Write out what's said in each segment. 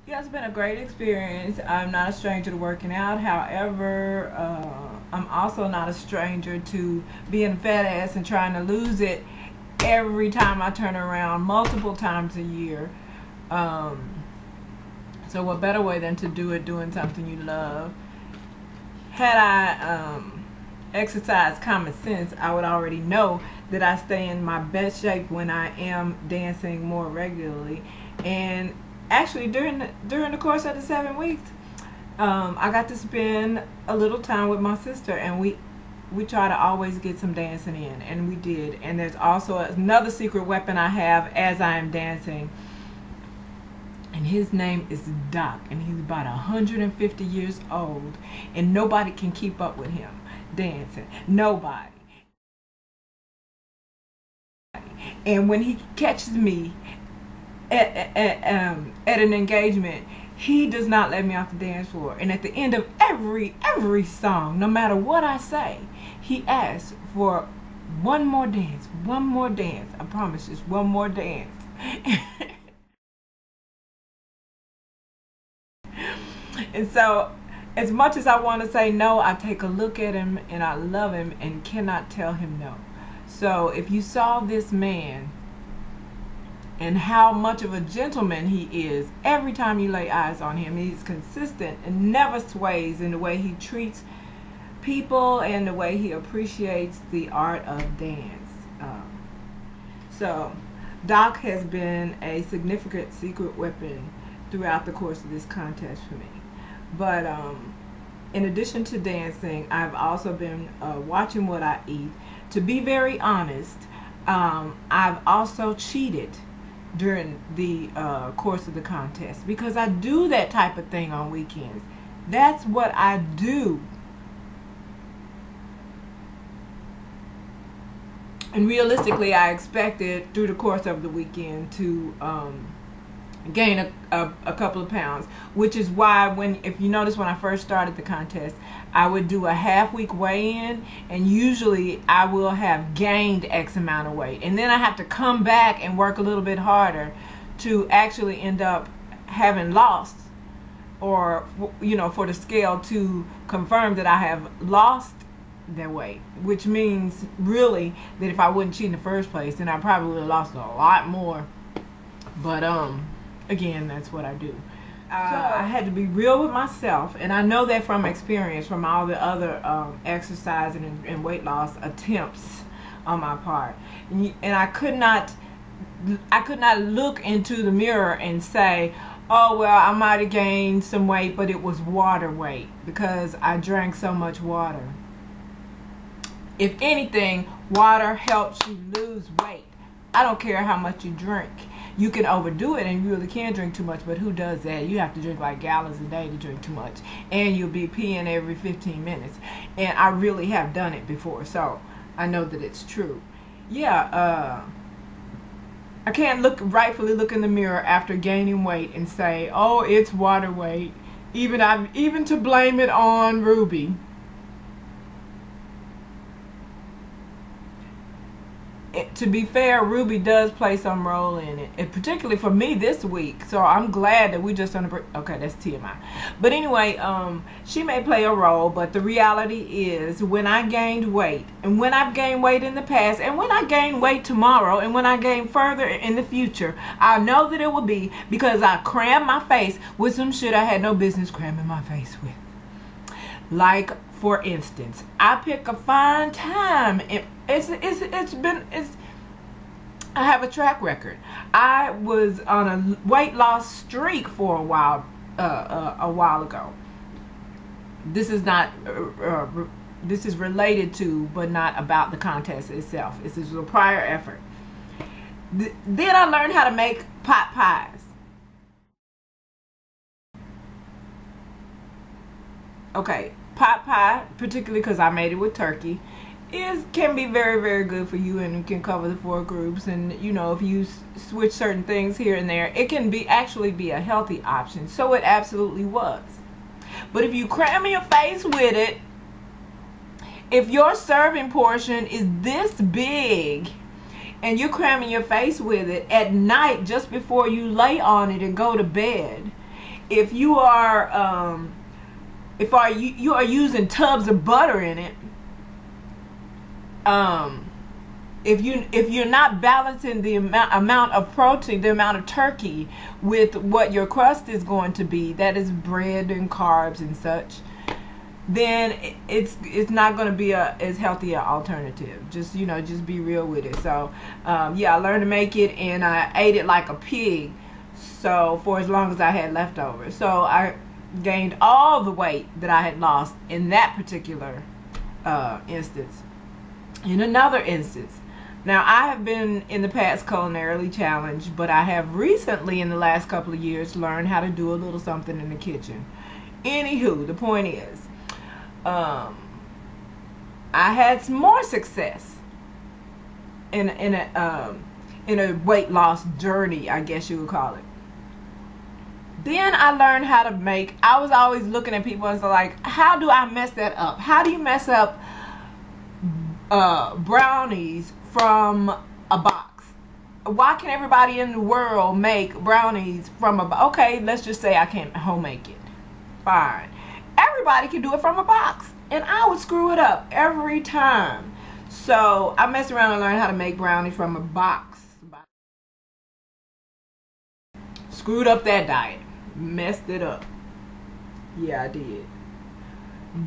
Yeah, it's been a great experience. I'm not a stranger to working out. However, I'm also not a stranger to being a fat ass and trying to lose it every time I turn around, multiple times a year. Um, so what better way than to do it doing something you love? Had I exercised common sense, I would already know that I stay in my best shape when I am dancing more regularly. And actually, during the course of the 7 weeks, I got to spend a little time with my sister, and we try to always get some dancing in, and we did. And there's also another secret weapon I have as I am dancing, and his name is Doc, and he's about 150 years old, and nobody can keep up with him dancing. Nobody. And when he catches me at an engagement, he does not let me off the dance floor. And at the end of every song, no matter what I say, he asks for one more dance, one more dance. I promise, just one more dance. And so, as much as I want to say no, I take a look at him and I love him and cannot tell him no. So if you saw this man and how much of a gentleman he is, every time you lay eyes on him, he's consistent and never sways in the way he treats people and the way he appreciates the art of dance. So Doc has been a significant secret weapon throughout the course of this contest for me. But in addition to dancing, I've also been watching what I eat. To be very honest, I've also cheated during the course of the contest, because I do that type of thing on weekends. That's what I do. And realistically, I expected through the course of the weekend to gain a couple of pounds, which is why if you notice, when I first started the contest, I would do a half-week weigh-in, and usually I will have gained X amount of weight, and then I have to come back and work a little bit harder to actually end up having lost, or for the scale to confirm that I have lost their weight, which means really that if I wouldn't cheat in the first place, then I probably would have lost a lot more. But again, that's what I do. So I had to be real with myself, and I know that from experience, from all the other exercise and weight loss attempts on my part. And I could not look into the mirror and say, oh well, I might have gained some weight, but it was water weight, because I drank so much water. If anything, water helps you lose weight. I don't care how much you drink. You can overdo it, and you really can drink too much, but who does that? You have to drink like gallons a day to drink too much, and you'll be peeing every 15 minutes. And I really have done it before, so I know that it's true. Yeah, I can't rightfully look in the mirror after gaining weight and say, oh, it's water weight, even to blame it on Ruby. To be fair, Ruby does play some role in it, and particularly for me this week. So I'm glad that we just on the break. Okay, that's TMI. But anyway, she may play a role, but the reality is, when I gained weight, and when I've gained weight in the past, and when I gain weight tomorrow, and when I gain further in the future, I know that it will be because I crammed my face with some shit I had no business cramming my face with. Like, for instance, I pick a fine time. I have a track record. I was on a weight loss streak for a while ago. This is not this is related to, but not about the contest itself. This is a prior effort. Then I learned how to make pot pies. Okay, pot pie, particularly because I made it with turkey, can be very, very good for you, and can cover the 4 groups. And if you switch certain things here and there, it can actually be a healthy option. So it absolutely was. But if you cram your face with it, if your serving portion is this big and you're cramming your face with it at night just before you lay on it and go to bed, if you are you are using tubs of butter in it, if you're not balancing the amount of protein, the amount of turkey with what your crust is going to be, that is bread and carbs and such, then it's not going to be as healthy an alternative. Just just be real with it. So yeah, I learned to make it, and I ate it like a pig, so for as long as I had leftovers. So I gained all the weight that I had lost in that particular instance. In another instance, now I have been in the past culinarily challenged, but I have recently in the last couple of years learned how to do a little something in the kitchen. Anywho, the point is, I had some more success in a weight loss journey, I guess you would call it. Then I learned how to make. I was always looking at people and so like, how do I mess that up? How do you mess up brownies from a box? Why can everybody in the world make brownies from a box? Okay, let's just say I can't home make it. Fine. Everybody can do it from a box, and I would screw it up every time. So I messed around and learned how to make brownies from a box. Screwed up that diet. Messed it up. Yeah, I did.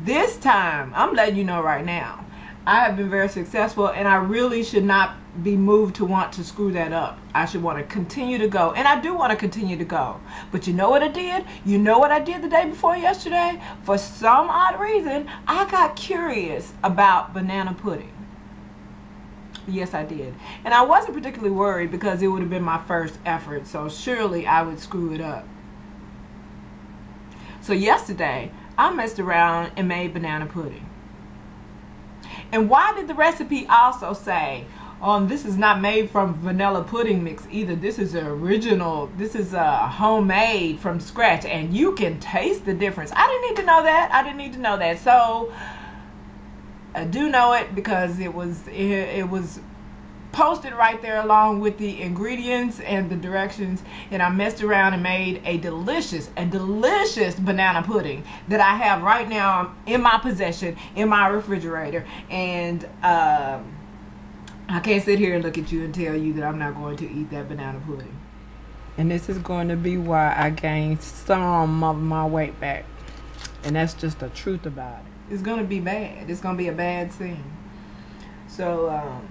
This time, I'm letting you know right now, I have been very successful, and I really should not be moved to want to screw that up. I should want to continue to go, and I do want to continue to go. But you know what I did? You know what I did the day before yesterday? For some odd reason, I got curious about banana pudding. Yes, I did. And I wasn't particularly worried because it would have been my first effort, so surely I would screw it up. So yesterday, I messed around and made banana pudding. And why did the recipe also say, this is not made from vanilla pudding mix either. This is original. This is homemade from scratch, and you can taste the difference. I didn't need to know that. I didn't need to know that. So I do know it because it was posted right there along with the ingredients and the directions, and I messed around and made a delicious banana pudding that I have right now in my possession in my refrigerator. And I can't sit here and look at you and tell you that I'm not going to eat that banana pudding. And this is going to be why I gained some of my weight back, and that's just the truth about it. It's going to be bad. It's going to be a bad thing. So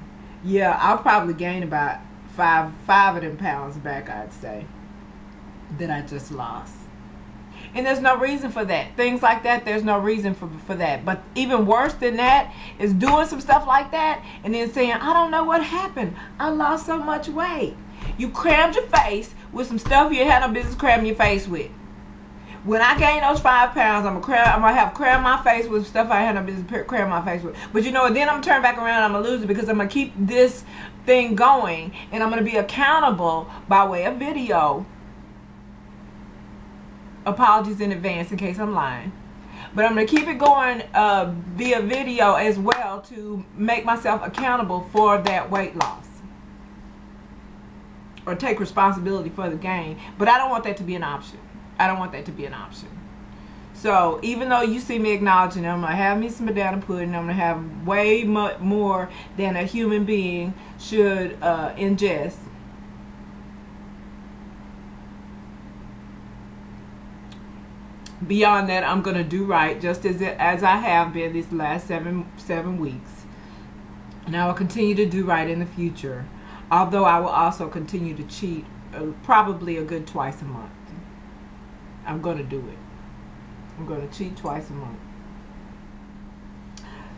yeah, I'll probably gain about five of them pounds back, I'd say, that I just lost. And there's no reason for that. Things like that, there's no reason for that. But even worse than that is doing some stuff like that and then saying, I don't know what happened. I lost so much weight. You crammed your face with some stuff you had no business cramming your face with. When I gain those 5 pounds, I'm gonna have crammed my face with stuff I had no business cramming my face with. But you know what? Then I'm gonna turn back around and I'm gonna lose it because I'm gonna keep this thing going, and I'm gonna be accountable by way of video. Apologies in advance in case I'm lying. But I'm gonna keep it going via video as well to make myself accountable for that weight loss, or take responsibility for the gain. But I don't want that to be an option. I don't want that to be an option. So even though you see me acknowledging I'm going to have me some banana pudding, I'm going to have way much more than a human being should ingest. Beyond that, I'm going to do right just as I have been these last seven weeks. And I will continue to do right in the future. Although I will also continue to cheat probably a good twice a month. I'm going to do it. I'm going to cheat twice a month.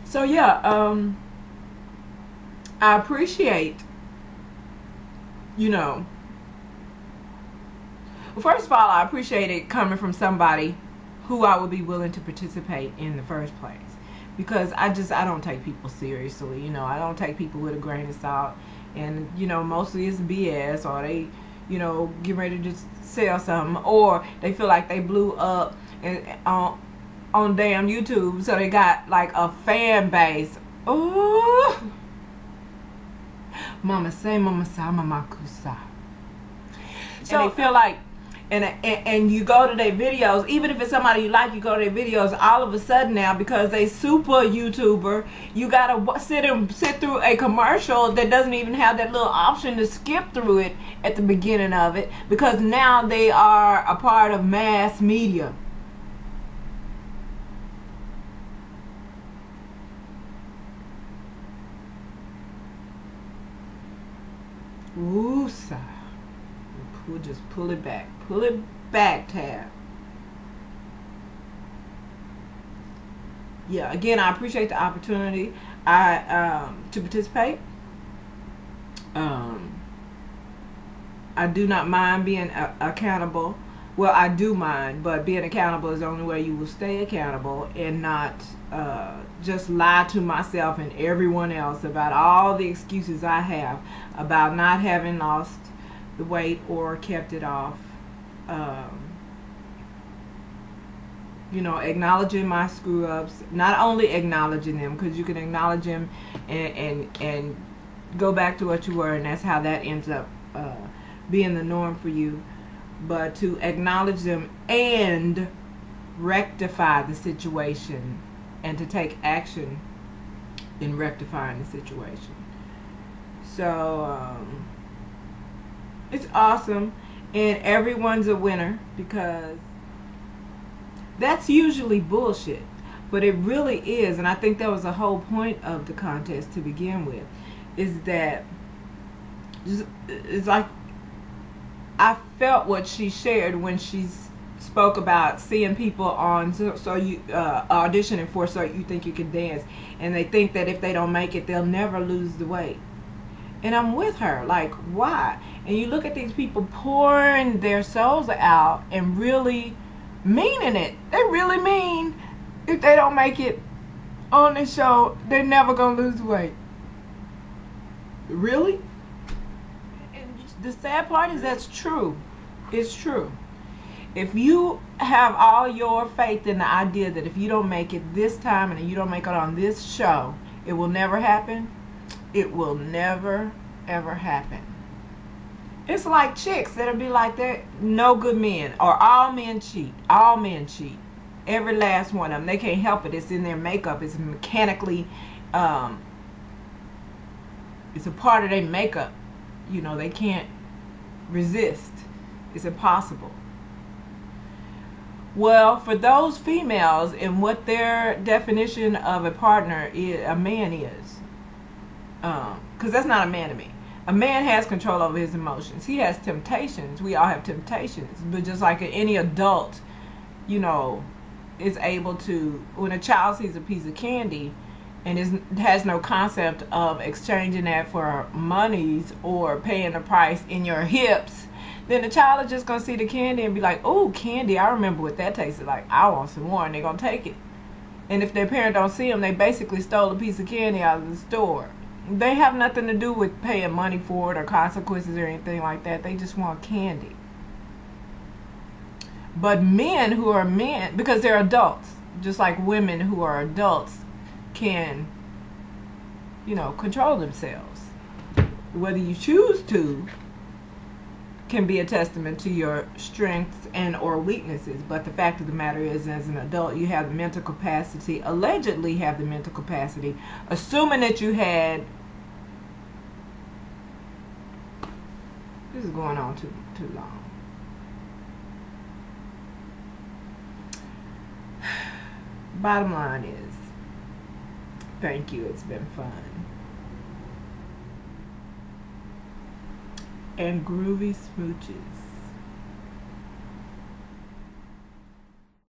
So yeah, I appreciate, well, first of all, I appreciate it coming from somebody who I would be willing to participate in the first place. Because I don't take people seriously. I don't take people with a grain of salt. And, mostly it's BS, or they, get ready to just sell something, or they feel like they blew up on damn YouTube, so they got like a fan base. Ooh, mama say, mama sa, mama kusa. So they feel like and you go to their videos, even if it's somebody you like, you go to their videos, all of a sudden now, because they super YouTuber, you gotta sit through a commercial that doesn't even have that little option to skip through it at the beginning of it, because now they are a part of mass media. Ooh, sigh. We'll just pull it back. Pull it back, Tab. Yeah, again, I appreciate the opportunity to participate. I do not mind being accountable. Well, I do mind, but being accountable is the only way you will stay accountable and not just lie to myself and everyone else about all the excuses I have about not having lost the weight or kept it off. You know, acknowledging my screw ups, not only acknowledging them, because you can acknowledge them and go back to what you were, and that's how that ends up being the norm for you, but to acknowledge them and rectify the situation and to take action in rectifying the situation. So it's awesome, and everyone's a winner, because that's usually bullshit, but it really is. And I think that was the whole point of the contest to begin with, is that it's like I felt what she shared when she spoke about seeing people on so you auditioning for So You Think You Can Dance, and they think that if they don't make it, they'll never lose the weight. And I'm with her, like, why? And you look at these people pouring their souls out and really meaning it. They really mean if they don't make it on the show, they're never gonna lose weight. Really? And the sad part is that's true. It's true. If you have all your faith in the idea that if you don't make it this time and you don't make it on this show, it will never happen, it will never ever happen. It's like chicks that'll be like that, no good men, or all men cheat. All men cheat. Every last one of them. They can't help it. It's in their makeup. It's mechanically, it's a part of their makeup. You know, they can't resist. It's impossible. Well, for those females, and what their definition of a partner is, a man is, because that's not a man to me. A man has control over his emotions. He has temptations. We all have temptations. But just like any adult, you know, is able to, when a child sees a piece of candy and has no concept of exchanging that for monies or paying the price in your hips, then the child is just going to see the candy and be like, oh, candy, I remember what that tasted like. I want some more, and they're going to take it. And if their parent don't see them, they basically stole a piece of candy out of the store. They have nothing to do with paying money for it or consequences or anything like that. They just want candy. But men who are men, because they're adults, just like women who are adults can, you know, control themselves. Whether you choose to can be a testament to your strengths and or weaknesses. But the fact of the matter is, as an adult, you have the mental capacity, allegedly have the mental capacity, assuming that you had. This is going on too long. Bottom line is, thank you, it's been fun. And groovy smooches.